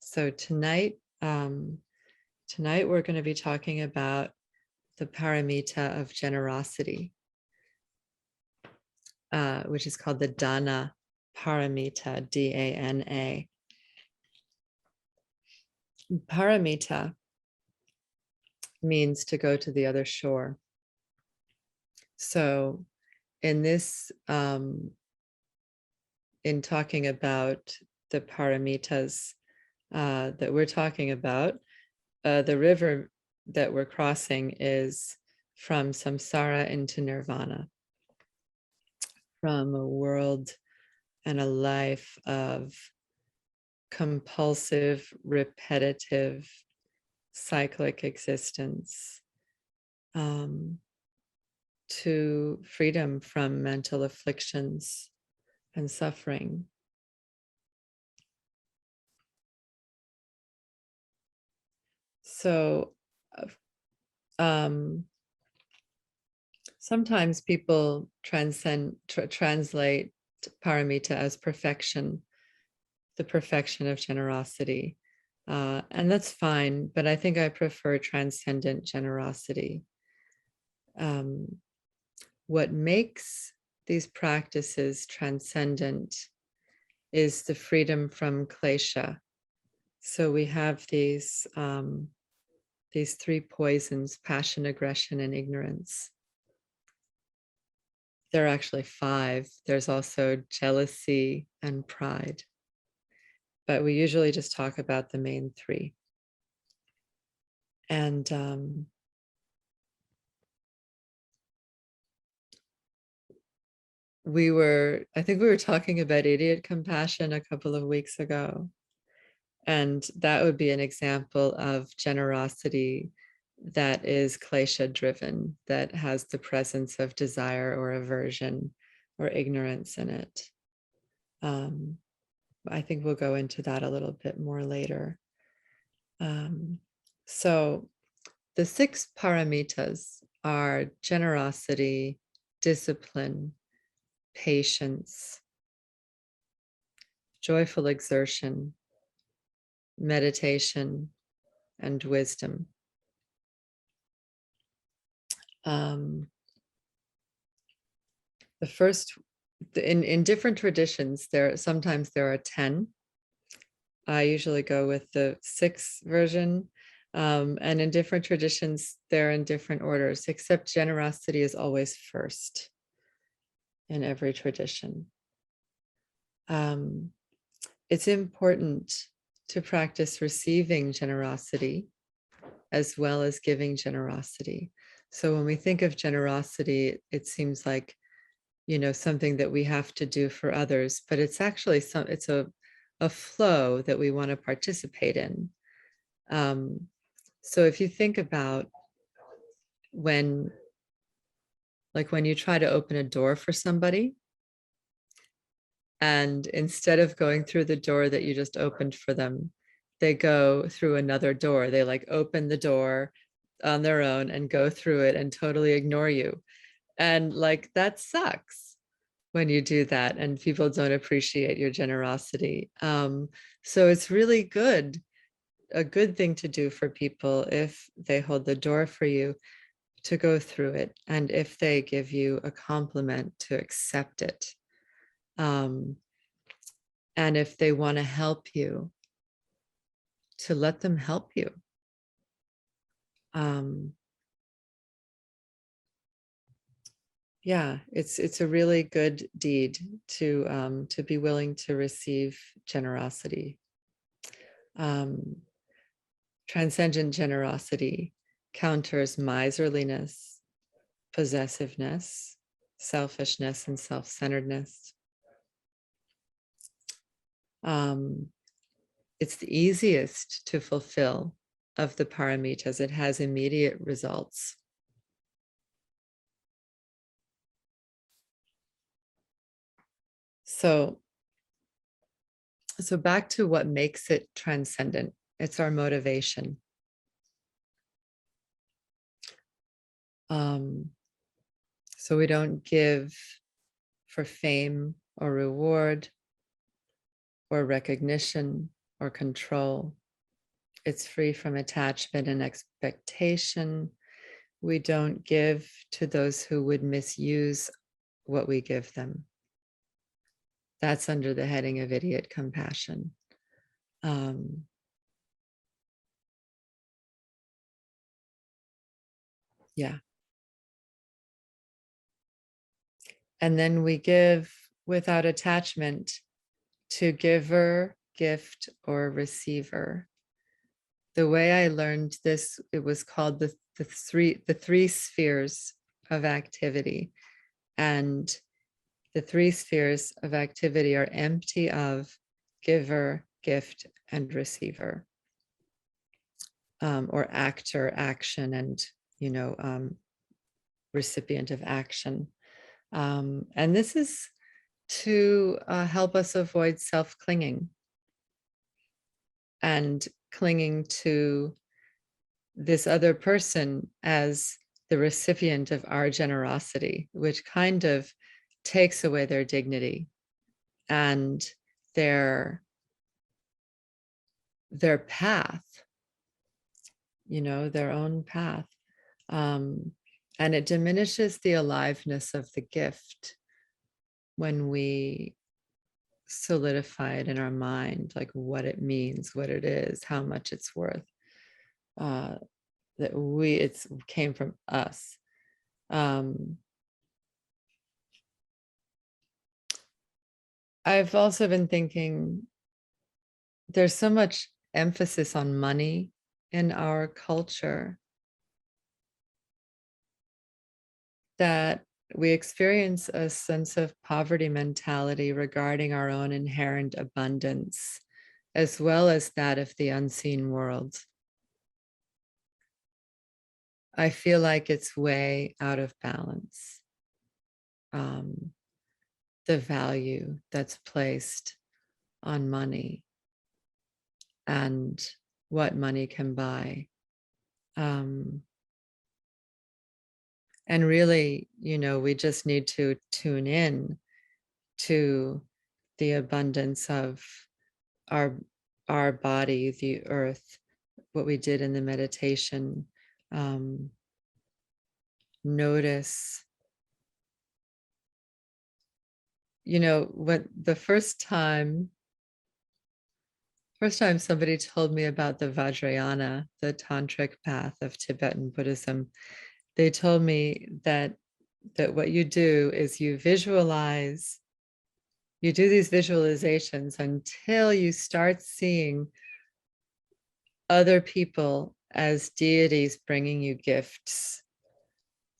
So tonight we're going to be talking about the Paramita of Generosity, which is called the Dana Paramita, D-A-N-A. Paramita means to go to the other shore. So in this, in talking about the paramitas that we're talking about, the river that we're crossing is from samsara into nirvana, from a world and a life of compulsive, repetitive, cyclic existence, to freedom from mental afflictions and suffering. So sometimes people translate paramita as perfection, the perfection of generosity. And that's fine, but I think I prefer transcendent generosity. What makes these practices transcendent is the freedom from klesha. So we have these three poisons: passion, aggression, and ignorance. There are actually 5. There's also jealousy and pride, but we usually just talk about the main 3. And I think we were talking about idiot compassion a couple of weeks ago. And that would be an example of generosity that is klesha driven, that has the presence of desire or aversion or ignorance in it. I think we'll go into that a little bit more later. So the 6 paramitas are generosity, discipline, patience, joyful exertion, meditation, and wisdom. The first, in different traditions, sometimes there are 10. I usually go with the 6 version. And in different traditions, they're in different orders, except generosity is always first in every tradition. It's important to practice receiving generosity as well as giving generosity. So when we think of generosity, it seems like, something that we have to do for others, but it's actually it's a flow that we want to participate in. So if you think about when you try to open a door for somebody, and instead of going through the door that you just opened for them, they go through another door. They open the door on their own and go through it and totally ignore you. And that sucks when you do that and people don't appreciate your generosity. So it's really a good thing to do for people if they hold the door for you, to go through it. And if they give you a compliment, to accept it. And if they want to help you, to let them help you. Yeah, it's a really good deed to be willing to receive generosity. Transcendent generosity counters miserliness, possessiveness, selfishness, and self-centeredness. It's the easiest to fulfill of the paramitas. It has immediate results. So back to what makes it transcendent. It's our motivation. So we don't give for fame or reward or recognition or control. It's free from attachment and expectation. We don't give to those who would misuse what we give them. That's under the heading of idiot compassion. Yeah. And then we give without attachment to giver, gift, or receiver. The way I learned this, it was called the three spheres of activity. And the three spheres of activity are empty of giver, gift, and receiver, or actor, action, and recipient of action. And this is to help us avoid self-clinging and clinging to this other person as the recipient of our generosity, which kind of takes away their dignity and their path, their own path. And it diminishes the aliveness of the gift when we solidify it in our mind, like what it means, what it is, how much it's worth, that it came from us. I've also been thinking there's so much emphasis on money in our culture that we experience a sense of poverty mentality regarding our own inherent abundance, as well as that of the unseen world. I feel like it's way out of balance. The value that's placed on money and what money can buy. And really, we just need to tune in to the abundance of our body, the earth, what we did in the meditation. Notice, when the first time somebody told me about the Vajrayana, the tantric path of Tibetan Buddhism, they told me that what you do is you visualize, you do these visualizations until you start seeing other people as deities bringing you gifts,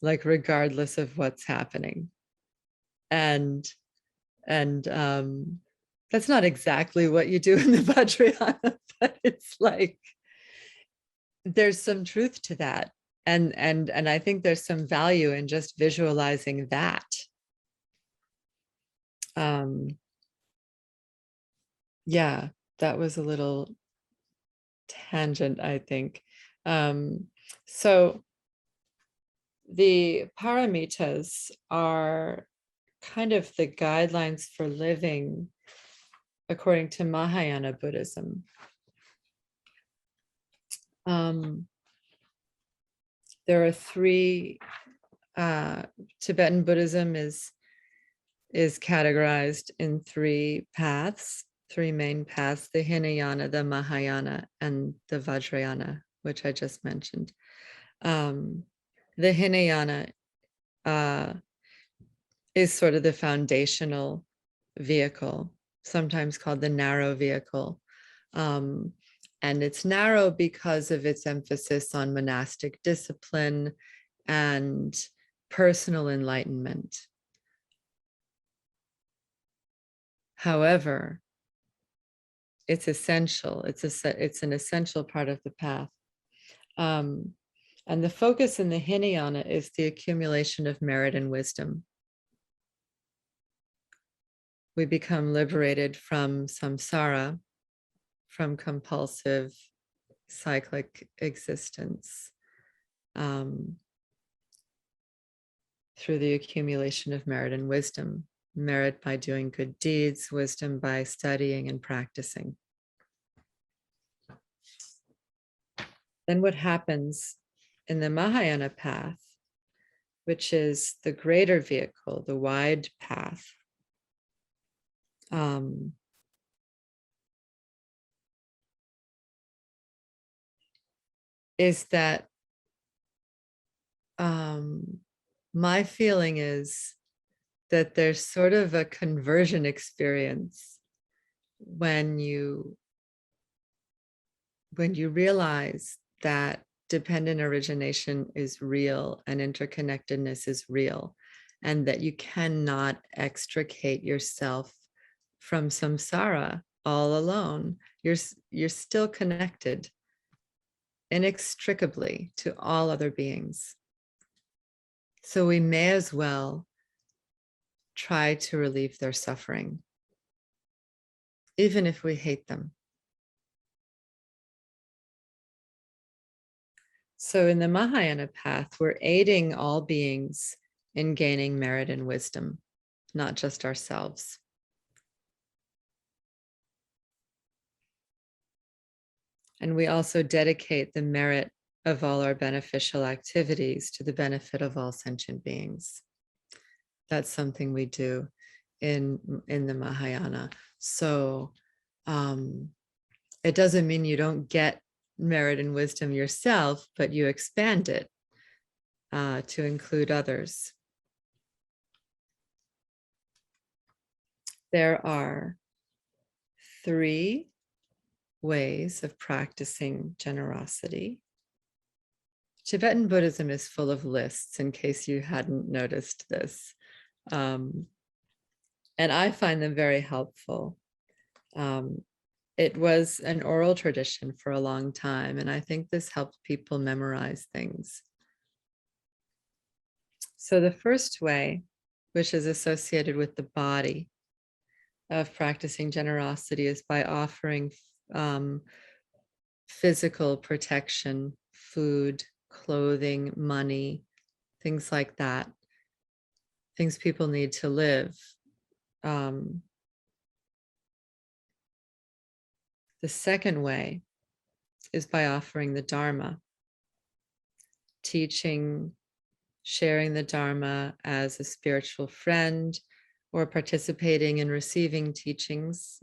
like regardless of what's happening. And that's not exactly what you do in the Vajrayana, but it's like there's some truth to that. And I think there's some value in just visualizing that. Yeah, that was a little tangent, I think. So the paramitas are kind of the guidelines for living according to Mahayana Buddhism. There are three, Tibetan Buddhism is categorized in three paths, three main paths: the Hinayana, the Mahayana, and the Vajrayana, which I just mentioned. The Hinayana is sort of the foundational vehicle, sometimes called the narrow vehicle. And it's narrow because of its emphasis on monastic discipline and personal enlightenment. However, it's essential. It's an essential part of the path. And the focus in the Hinayana is the accumulation of merit and wisdom. We become liberated from samsara, from compulsive, cyclic existence, through the accumulation of merit and wisdom. Merit by doing good deeds, wisdom by studying and practicing. then what happens in the Mahayana path, which is the greater vehicle, the wide path, is that my feeling is that there's sort of a conversion experience when you realize that dependent origination is real and interconnectedness is real, and that you cannot extricate yourself from samsara all alone. You're still connected inextricably to all other beings. So we may as well try to relieve their suffering, even if we hate them. So in the Mahayana path, we're aiding all beings in gaining merit and wisdom, not just ourselves. And we also dedicate the merit of all our beneficial activities to the benefit of all sentient beings. That's something we do in the Mahayana. So it doesn't mean you don't get merit and wisdom yourself, but you expand it to include others. There are 3 ways of practicing generosity. Tibetan Buddhism is full of lists, in case you hadn't noticed this. And I find them very helpful. It was an oral tradition for a long time, and I think this helped people memorize things. So the first way, which is associated with the body of practicing generosity, is by offering physical protection, food, clothing, money, things like that, things people need to live. The second way is by offering the Dharma, teaching, sharing the Dharma as a spiritual friend, or participating in receiving teachings.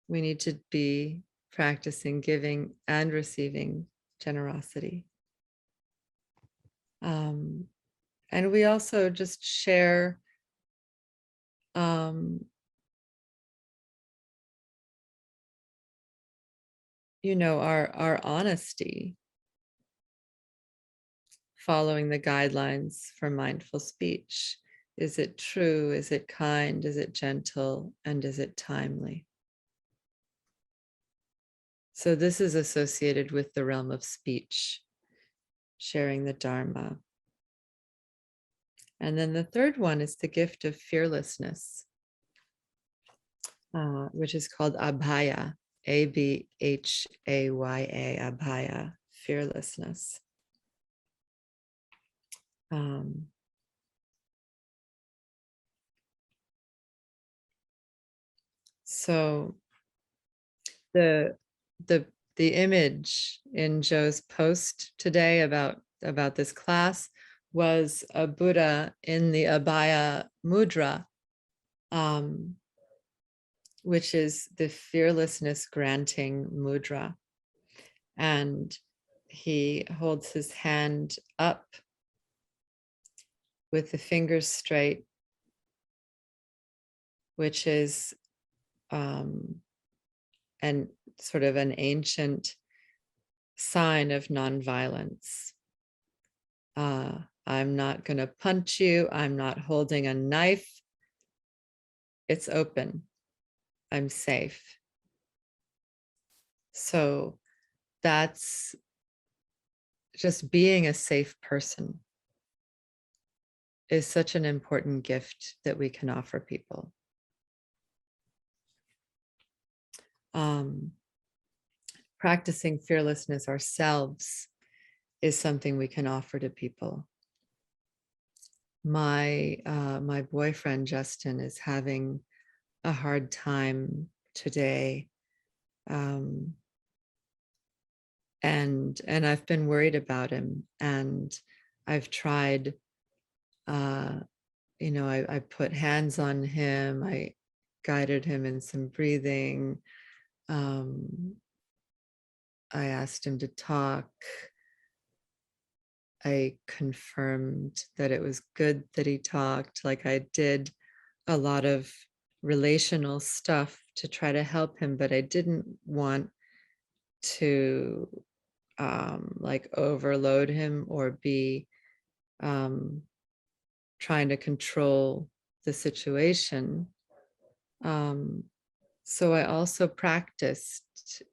We need to be practicing giving and receiving generosity. And we also just share our honesty, following the guidelines for mindful speech. Is it true? Is it kind? Is it gentle? And is it timely? So this is associated with the realm of speech, sharing the Dharma. And then the third one is the gift of fearlessness, which is called Abhaya, Abhaya, Abhaya, fearlessness. So the image in Joe's post today about this class was a Buddha in the Abhaya mudra, which is the fearlessness granting mudra. And he holds his hand up with the fingers straight, which is and sort of an ancient sign of nonviolence. I'm not going to punch you. I'm not holding a knife. It's open. I'm safe. So that's just being a safe person is such an important gift that we can offer people. Practicing fearlessness ourselves is something we can offer to people. My boyfriend Justin is having a hard time today and I've been worried about him, and I've tried, I put hands on him, I guided him in some breathing, um, I asked him to talk, I confirmed that it was good that he talked. Like, I did a lot of relational stuff to try to help him, but I didn't want to like overload him or be trying to control the situation. So I also practiced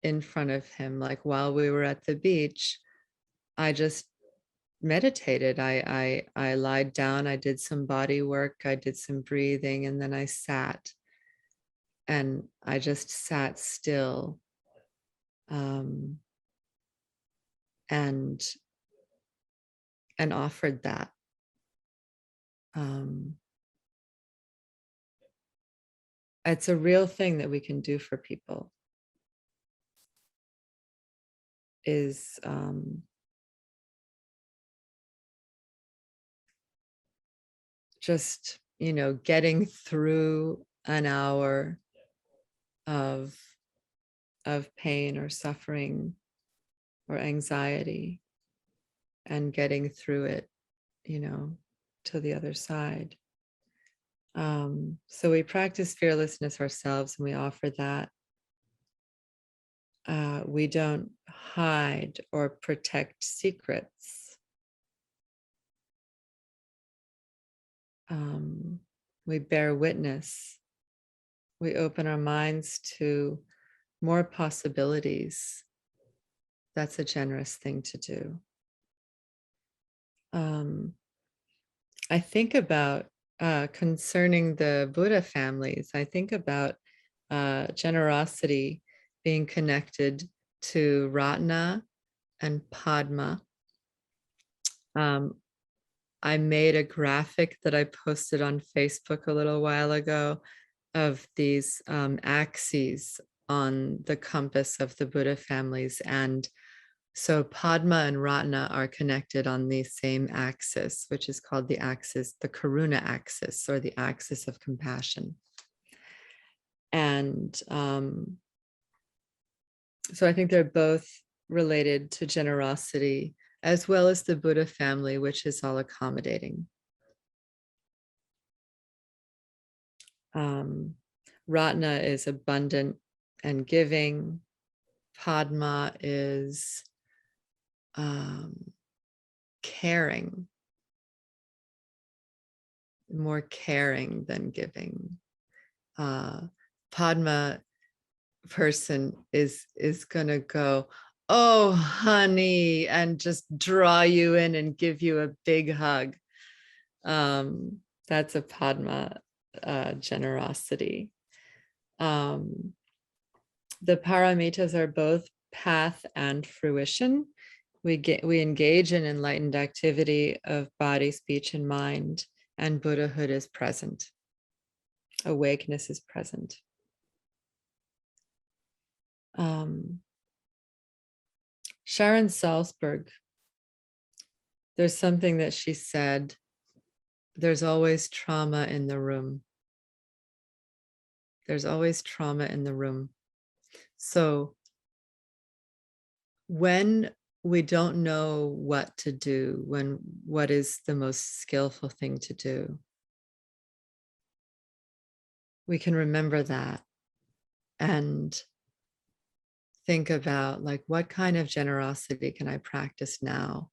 in front of him, like while we were at the beach, I just meditated. I lied down, I did some body work, I did some breathing, and then I sat, and I just sat still, um, and offered that. It's a real thing that we can do for people, is just, getting through an hour of pain or suffering or anxiety, and getting through it, to the other side. So we practice fearlessness ourselves, and we offer that. We don't hide or protect secrets. We bear witness. We open our minds to more possibilities. That's a generous thing to do. I think about, concerning the Buddha families, I think about generosity being connected to Ratna and Padma. I made a graphic that I posted on Facebook a little while ago of these axes on the compass of the Buddha families. And so Padma and Ratna are connected on the same axis, which is called the Karuna axis, or the axis of compassion. And so I think they're both related to generosity, as well as the Buddha family, which is all accommodating. Ratna is abundant and giving. Padma is caring, more caring than giving. Padma person is gonna go, oh honey, and just draw you in and give you a big hug. That's a Padma generosity. The paramitas are both path and fruition. We engage in enlightened activity of body, speech, and mind, and Buddhahood is present. Awakeness is present. Sharon Salzberg, there's something that she said: there's always trauma in the room. There's always trauma in the room. So when we don't know what to do, what is the most skillful thing to do, we can remember that and think about, like, what kind of generosity can I practice now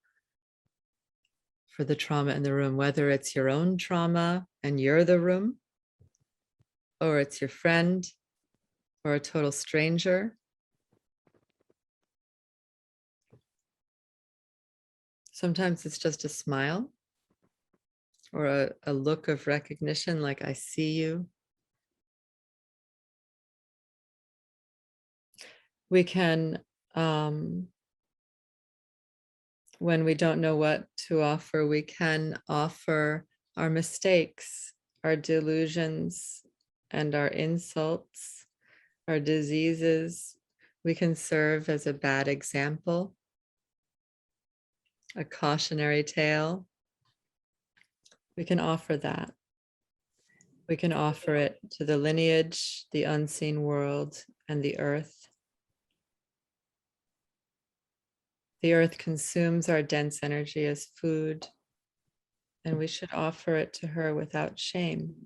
for the trauma in the room, whether it's your own trauma and you're the room, or it's your friend or a total stranger. Sometimes it's just a smile or a look of recognition, like, I see you. We can, when we don't know what to offer, we can offer our mistakes, our delusions, and our insults, our diseases. We can serve as a bad example, a cautionary tale. We can offer that. We can offer it to the lineage, the unseen world, and the earth. The earth consumes our dense energy as food, and we should offer it to her without shame.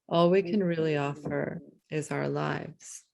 All we can really offer is our lives.